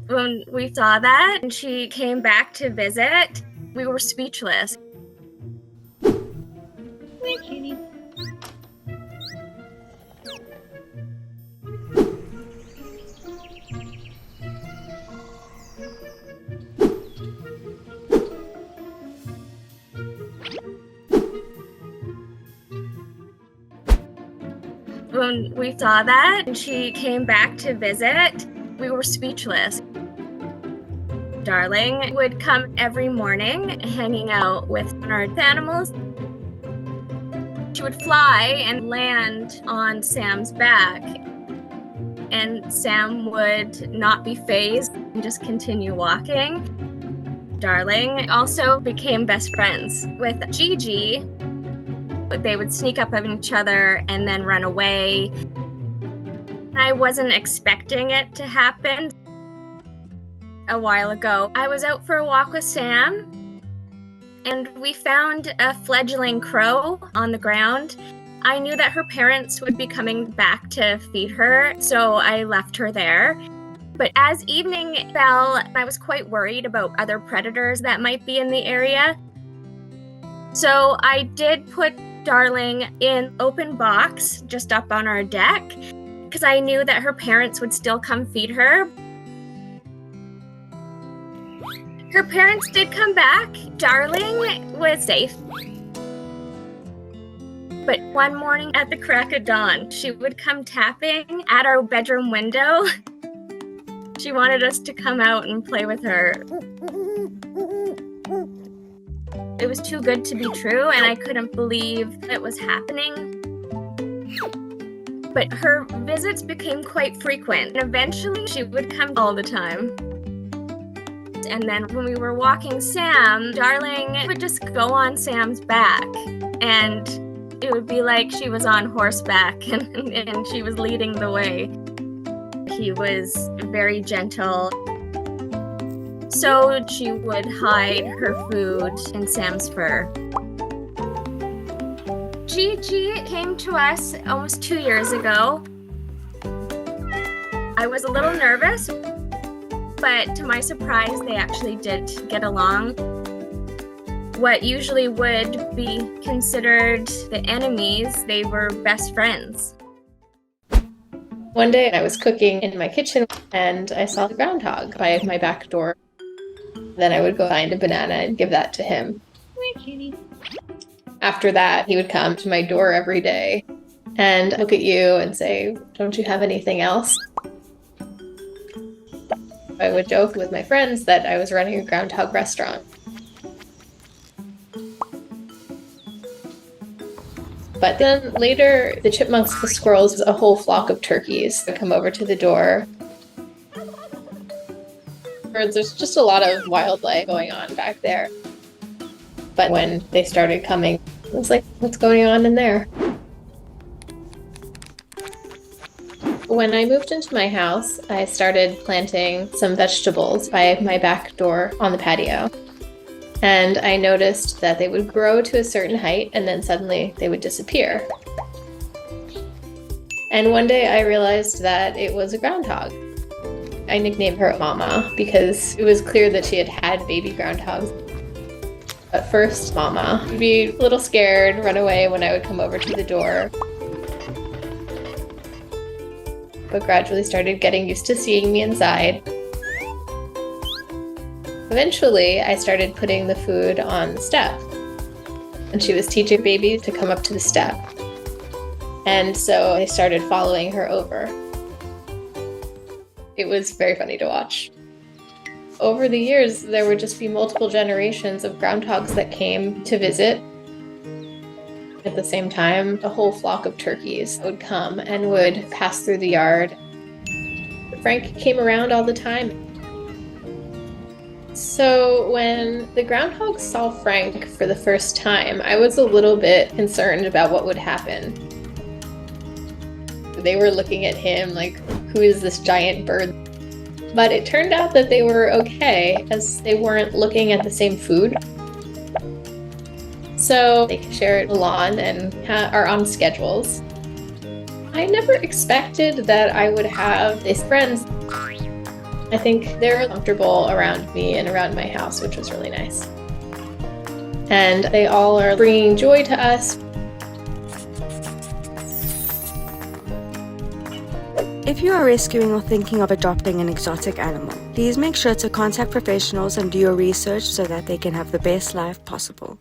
When we saw that and she came back to visit, we were speechless. Hi, kitty. When we saw that and she came back to visit, we were speechless. Darling would come every morning hanging out with our animals. She would fly and land on Sam's back, and Sam would not be fazed and just continue walking. Darling also became best friends with Gigi. They would sneak up on each other and then run away. I wasn't expecting it to happen. A while ago, I was out for a walk with Sam, and we found a fledgling crow on the ground. I knew that her parents would be coming back to feed her, so I left her there. But as evening fell, I was quite worried about other predators that might be in the area. So I did put Darling in open box just up on our deck because I knew that her parents would still come feed her. Her parents did come back. Darling was safe. But one morning at the crack of dawn, she would come tapping at our bedroom window. She wanted us to come out and play with her. It was too good to be true, and I couldn't believe it was happening. But her visits became quite frequent, and eventually she would come all the time. And then when we were walking Sam, Darling would just go on Sam's back, and it would be like she was on horseback and she was leading the way. He was very gentle. So she would hide her food in Sam's fur. Gigi came to us almost 2 years ago. I was a little nervous, but to my surprise, they actually did get along. What usually would be considered the enemies, they were best friends. One day I was cooking in my kitchen and I saw the groundhog by my back door. Then I would go find a banana and give that to him. Hi, kitty. After that, he would come to my door every day and look at you and say, "Don't you have anything else?" I would joke with my friends that I was running a groundhog restaurant. But then later, the chipmunks, the squirrels, a whole flock of turkeys would come over to the door. There's just a lot of wildlife going on back there. But when they started coming, it was like, what's going on in there? When I moved into my house, I started planting some vegetables by my back door on the patio. And I noticed that they would grow to a certain height and then suddenly they would disappear. And one day I realized that it was a groundhog. I nicknamed her Mama because it was clear that she had had baby groundhogs. At first, Mama would be a little scared, run away when I would come over to the door. But gradually started getting used to seeing me inside. Eventually, I started putting the food on the step. And she was teaching baby to come up to the step. And so I started following her over. It was very funny to watch. Over the years, there would just be multiple generations of groundhogs that came to visit. At the same time, a whole flock of turkeys would come and would pass through the yard. Frank came around all the time. So when the groundhogs saw Frank for the first time, I was a little bit concerned about what would happen. They were looking at him like, who is this giant bird? But it turned out that they were okay, as they weren't looking at the same food. So they can share the lawn and are on schedules. I never expected that I would have these friends. I think they're comfortable around me and around my house, which was really nice. And they all are bringing joy to us. If you are rescuing or thinking of adopting an exotic animal, please make sure to contact professionals and do your research so that they can have the best life possible.